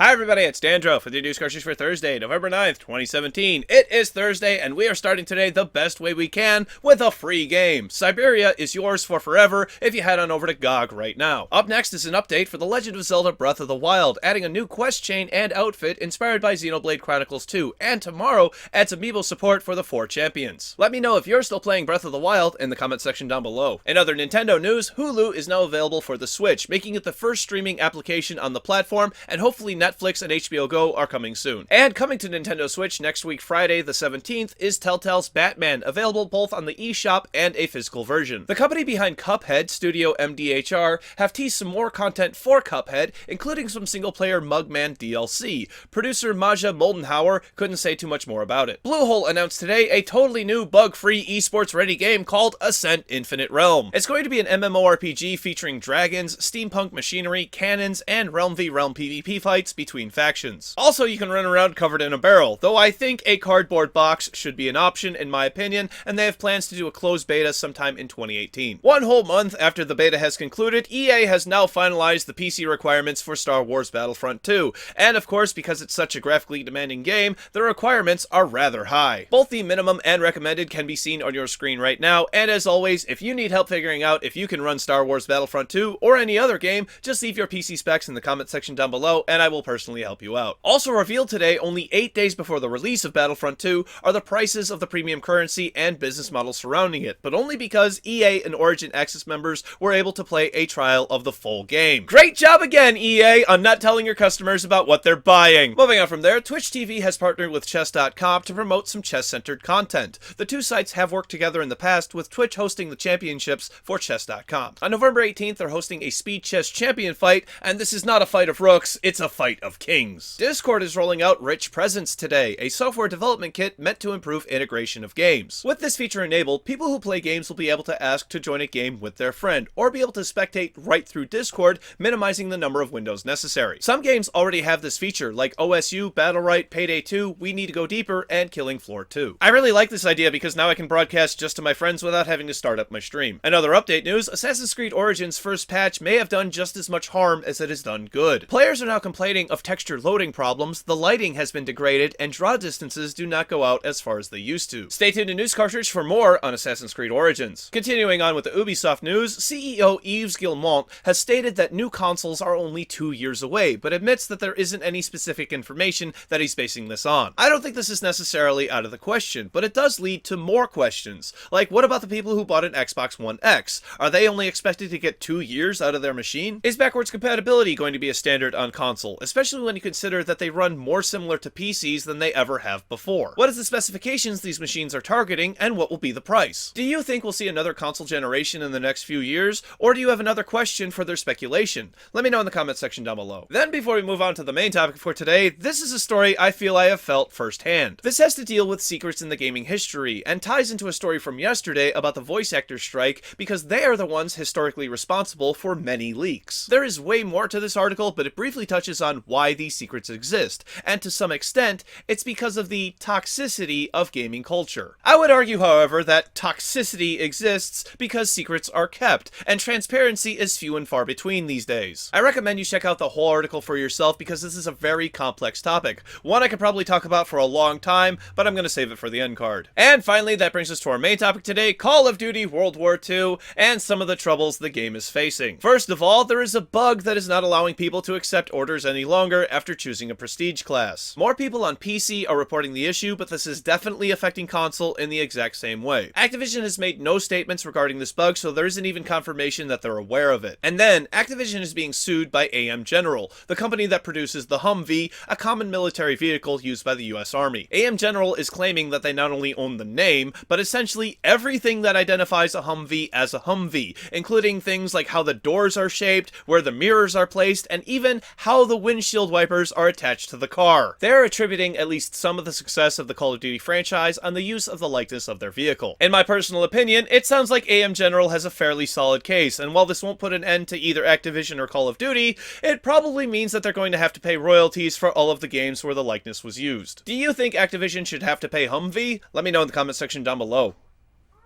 Hi everybody, it's Dandruff with your news Cartridge for Thursday, November 9th, 2017. It is Thursday, and we are starting today the best way we can with a free game. Syberia is yours for forever if you head on over to GOG right now. Up next is an update for The Legend of Zelda Breath of the Wild, adding a new quest chain and outfit inspired by Xenoblade Chronicles 2, and tomorrow adds amiibo support for the 4 champions. Let me know if you're still playing Breath of the Wild in the comment section down below. In other Nintendo news, Hulu is now available for the Switch, making it the first streaming application on the platform, and hopefully Netflix and HBO Go are coming soon. And coming to Nintendo Switch next week, Friday the 17th, is Telltale's Batman, available both on the eShop and a physical version. The company behind Cuphead, Studio MDHR, have teased some more content for Cuphead, including some single-player Mugman DLC. Producer Maja Moldenhauer couldn't say too much more about it. Bluehole announced today a totally new bug-free esports-ready game called Ascent Infinite Realm. It's going to be an MMORPG featuring dragons, steampunk machinery, cannons, and Realm v Realm PvP fights between factions. Also, you can run around covered in a barrel, though I think a cardboard box should be an option in my opinion, and they have plans to do a closed beta sometime in 2018. One whole month after the beta has concluded, EA has now finalized the PC requirements for Star Wars Battlefront 2, and of course, because it's such a graphically demanding game, the requirements are rather high. Both the minimum and recommended can be seen on your screen right now, and as always, if you need help figuring out if you can run Star Wars Battlefront 2 or any other game, just leave your PC specs in the comment section down below, and I will personally help you out. Also revealed today, only 8 days before the release of Battlefront 2, are the prices of the premium currency and business model surrounding it, but only because EA and Origin Access members were able to play a trial of the full game. Great job again, EA, on not telling your customers about what they're buying. Moving on from there, Twitch TV has partnered with chess.com to promote some chess-centered content. The two sites have worked together in the past, with Twitch hosting the championships for chess.com. On November 18th, they're hosting a speed chess champion fight, and this is not a fight of rooks, it's a fight of kings. Discord is rolling out Rich Presence today, a software development kit meant to improve integration of games. With this feature enabled, people who play games will be able to ask to join a game with their friend, or be able to spectate right through Discord, minimizing the number of windows necessary. Some games already have this feature, like OSU, Battlerite, Payday 2, We Need to Go Deeper, and Killing Floor 2. I really like this idea because now I can broadcast just to my friends without having to start up my stream. Another update news, Assassin's Creed Origins' first patch may have done just as much harm as it has done good. Players are now complaining of texture loading problems, the lighting has been degraded, and draw distances do not go out as far as they used to. Stay tuned to News Cartridge for more on Assassin's Creed Origins. Continuing on with the Ubisoft news, CEO Yves Guillemot has stated that new consoles are only 2 years away, but admits that there isn't any specific information that he's basing this on. I don't think this is necessarily out of the question, but it does lead to more questions. Like, what about the people who bought an Xbox One X? Are they only expected to get 2 years out of their machine? Is backwards compatibility going to be a standard on console, especially when you consider that they run more similar to PCs than they ever have before? What is the specifications these machines are targeting, and what will be the price? Do you think we'll see another console generation in the next few years, or do you have another question for their speculation? Let me know in the comment section down below. Then, before we move on to the main topic for today, this is a story I feel I have felt firsthand. This has to deal with secrets in the gaming history, and ties into a story from yesterday about the voice actor strike, because they are the ones historically responsible for many leaks. There is way more to this article, but it briefly touches on why these secrets exist, and to some extent, it's because of the toxicity of gaming culture. I would argue, however, that toxicity exists because secrets are kept, and transparency is few and far between these days. I recommend you check out the whole article for yourself because this is a very complex topic. One I could probably talk about for a long time, but I'm going to save it for the end card. And finally, that brings us to our main topic today, Call of Duty World War II, and some of the troubles the game is facing. First of all, there is a bug that is not allowing people to accept orders any longer after choosing a prestige class. More people on PC are reporting the issue, but this is definitely affecting console in the exact same way. Activision has made no statements regarding this bug, so there isn't even confirmation that they're aware of it. And then, Activision is being sued by AM General, the company that produces the Humvee, a common military vehicle used by the US Army. AM General is claiming that they not only own the name, but essentially everything that identifies a Humvee as a Humvee, including things like how the doors are shaped, where the mirrors are placed, and even how the windshield wipers are attached to the car. They're attributing at least some of the success of the Call of Duty franchise on the use of the likeness of their vehicle. In my personal opinion, it sounds like AM General has a fairly solid case, and while this won't put an end to either Activision or Call of Duty, it probably means that they're going to have to pay royalties for all of the games where the likeness was used. Do you think Activision should have to pay Humvee? Let me know in the comment section down below.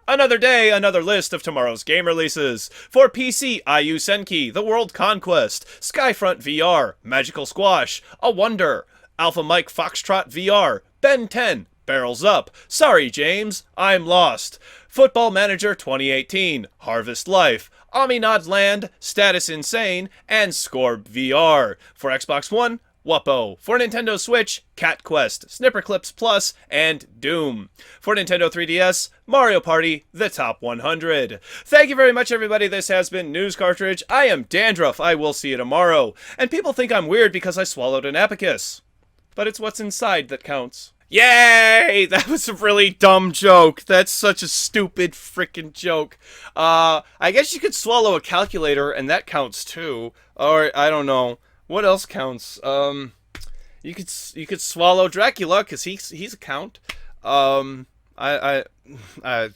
Another day, another list of tomorrow's game releases. For PC, IU Senki, The World Conquest, Skyfront VR, Magical Squash, A Wonder, Alpha Mike Foxtrot VR, Ben 10, Barrels Up, Sorry James, I'm Lost, Football Manager 2018, Harvest Life, Aminod Land, Status Insane, and Scorb VR. For Xbox One, Wuppo. For Nintendo Switch, Cat Quest, Snipper Clips Plus, and Doom. For Nintendo 3DS, Mario Party, The Top 100. Thank you very much, everybody. This has been News Cartridge. I am Dandruff. I will see you tomorrow. And people think I'm weird because I swallowed an epicus. But it's what's inside that counts. Yay! That was a really dumb joke. That's such a stupid freaking joke. I guess you could swallow a calculator, and that counts too. Or, I don't know. What else counts? You could swallow Dracula, because he's a count.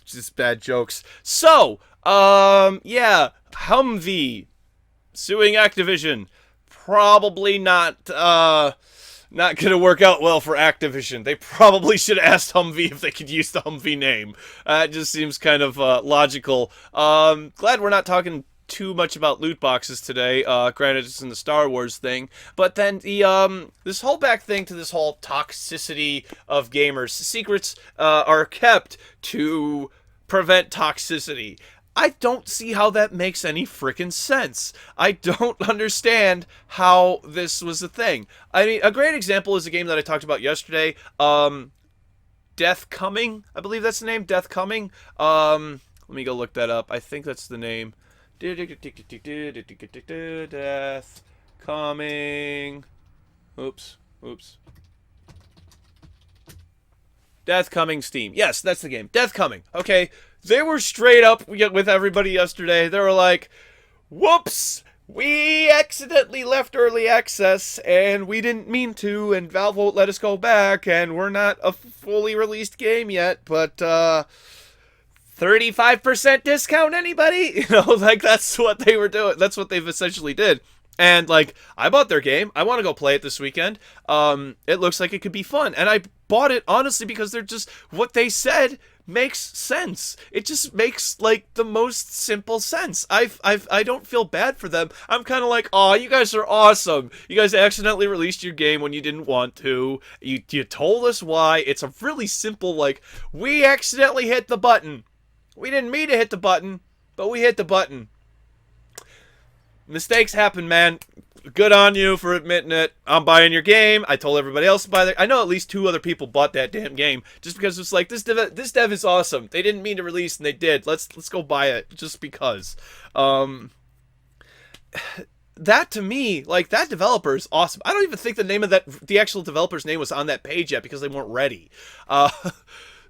Just bad jokes. So, yeah. Humvee. Suing Activision. Probably not gonna work out well for Activision. They probably should have asked Humvee if they could use the Humvee name. It just seems kind of logical. Glad we're not talking too much about loot boxes today. Granted, it's in the Star Wars thing, but then the this whole back thing to this whole toxicity of gamers. Secrets are kept to prevent toxicity. I don't see how that makes any frickin' sense. I don't understand how this was a thing. I mean, a great example is a game that I talked about yesterday. Death Coming, I believe that's the name. Death Coming. Let me go look that up. I think that's the name. Death Coming. Oops. Death Coming Steam. Yes, that's the game. Death Coming. Okay. They were straight up with everybody yesterday. They were like, whoops, we accidentally left early access, and we didn't mean to, and Valve won't let us go back, and we're not a fully released game yet, but, 35% discount, anybody? You know, like, that's what they were doing. That's what they've essentially did. And, like, I bought their game. I want to go play it this weekend. It looks like it could be fun. And I bought it, honestly, because they're just, what they said makes sense. It just makes, like, the most simple sense. I don't feel bad for them. I'm kind of like, aw, you guys are awesome. You guys accidentally released your game when you didn't want to. You told us why. It's a really simple, like, we accidentally hit the button. We didn't mean to hit the button, but we hit the button. Mistakes happen, man. Good on you for admitting it. I'm buying your game. I told everybody else to buy it. I know at least 2 other people bought that damn game just because it's like, this dev is awesome. They didn't mean to release, and they did. Let's go buy it just because. That to me, like, that developer is awesome. I don't even think the name of the actual developer's name was on that page yet because they weren't ready.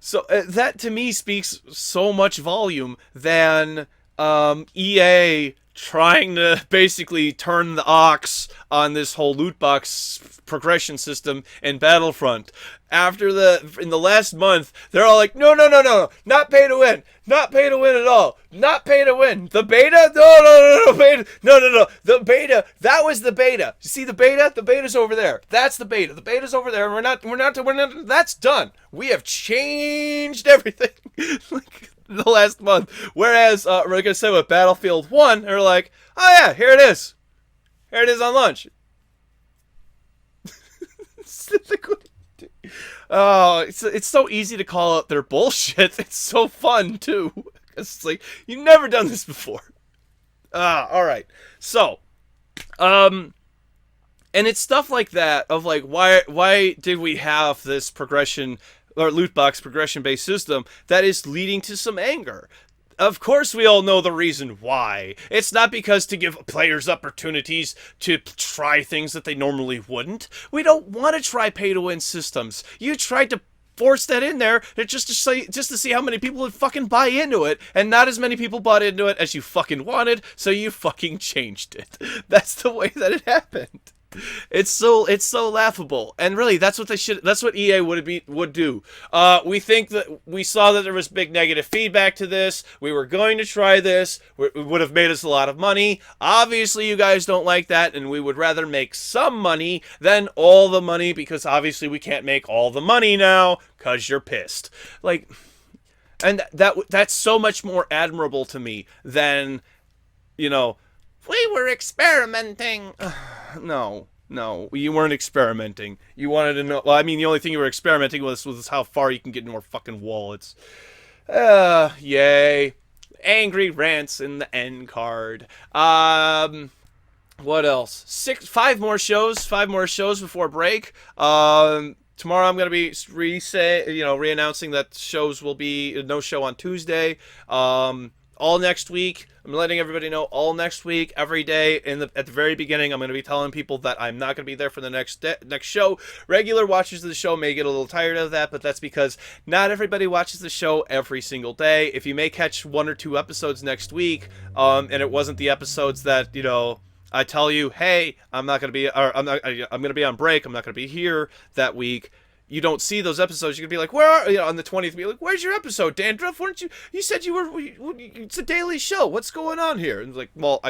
So that to me speaks so much volume than EA trying to basically turn the ox on this whole loot box progression system in Battlefront. In the last month, they're all like, no, not pay to win at all, not pay to win. The beta, no, beta, no, the beta, that was the beta. You see the beta's over there. That's the beta's over there. We're not, that's done. We have changed everything. Like, the last month. Whereas, like I said, with Battlefield 1, they're like, oh yeah, here it is. Here it is on launch. Oh, it's so easy to call out their bullshit. It's so fun, too. It's like, you've never done this before. Alright. So, and it's stuff like that, of like, why did we have this progression or loot box progression-based system that is leading to some anger? Of course we all know the reason why. It's not because to give players opportunities to try things that they normally wouldn't. We don't want to try pay-to-win systems. You tried to force that in there just to see how many people would fucking buy into it, and not as many people bought into it as you fucking wanted, so you fucking changed it. That's the way that it happened. It's so laughable, and really that's what EA would do. We saw that there was big negative feedback to this. We were going to try this. It would have made us a lot of money. Obviously you guys don't like that, and we would rather make some money than all the money, because obviously we can't make all the money now because you're pissed. Like, And that's so much more admirable to me than, we were experimenting. No, you weren't experimenting. You wanted to know. Well, I mean, the only thing you were experimenting with was how far you can get in your fucking wallets. Yay. Angry rants in the end card. What else? 5 more shows before break. Tomorrow I'm going to be re-announcing that shows will be no show on Tuesday. All next week, I'm letting everybody know all next week, every day at the very beginning, I'm going to be telling people that I'm not going to be there for the next show. Regular watchers of the show may get a little tired of that, but that's because not everybody watches the show every single day. If you may catch 1 or 2 episodes next week, and it wasn't the episodes that, I tell you, hey, I'm going to be on break, I'm not going to be here that week. You don't see those episodes, you're going to be like, where are you? On the 20th, be like, where's your episode, Dandruff? You said it's a daily show. What's going on here? And it's like, well,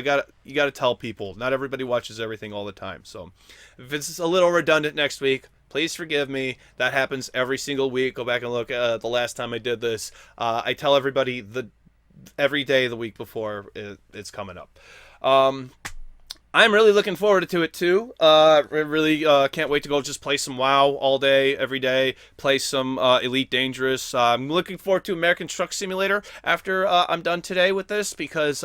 you got to tell people. Not everybody watches everything all the time. So if it's a little redundant next week, please forgive me. That happens every single week. Go back and look at the last time I did this. I tell everybody every day the week before it's coming up. I'm really looking forward to it too. Really can't wait to go just play some WoW all day, every day. Play some Elite Dangerous. I'm looking forward to American Truck Simulator after I'm done today with this, because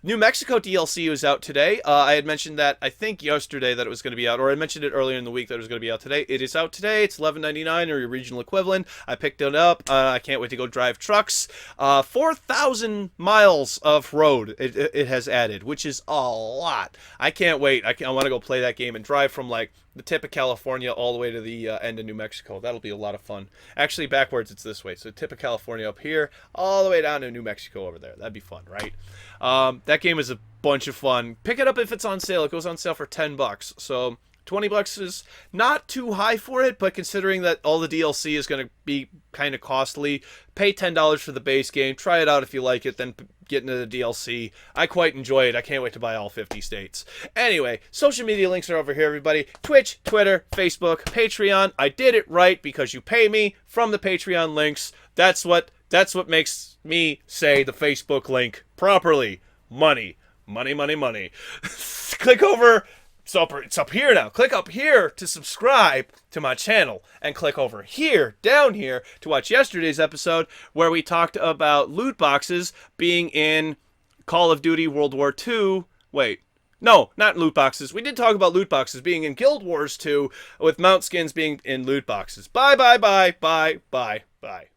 New Mexico DLC was out today. I had mentioned that, I think yesterday, that it was going to be out, or I mentioned it earlier in the week that it was going to be out today. It is out today. It's $11.99 or your regional equivalent. I picked it up. I can't wait to go drive trucks. 4,000 miles of road it has added, which is a lot. I can't wait. I want to go play that game and drive from like the tip of California all the way to the end of New Mexico. That'll be a lot of fun. Actually, backwards, it's this way. So tip of California up here, all the way down to New Mexico over there. That'd be fun, right? That game is a bunch of fun. Pick it up if it's on sale. It goes on sale for $10. So $20 is not too high for it, but considering that all the DLC is going to be kind of costly, pay $10 for the base game. Try it out if you like it, then get into the DLC. I quite enjoy it. I can't wait to buy all 50 states. Anyway, social media links are over here, everybody. Twitch, Twitter, Facebook, Patreon. I did it right because you pay me from the Patreon links. That's what makes me say the Facebook link properly. Money. Money, money, money. Click over. It's up here now. Click up here to subscribe to my channel, and click over here, down here, to watch yesterday's episode where we talked about loot boxes being in Call of Duty World War II. Wait, no, not loot boxes. We did talk about loot boxes being in Guild Wars 2, with mount skins being in loot boxes. Bye, bye, bye, bye, bye, bye.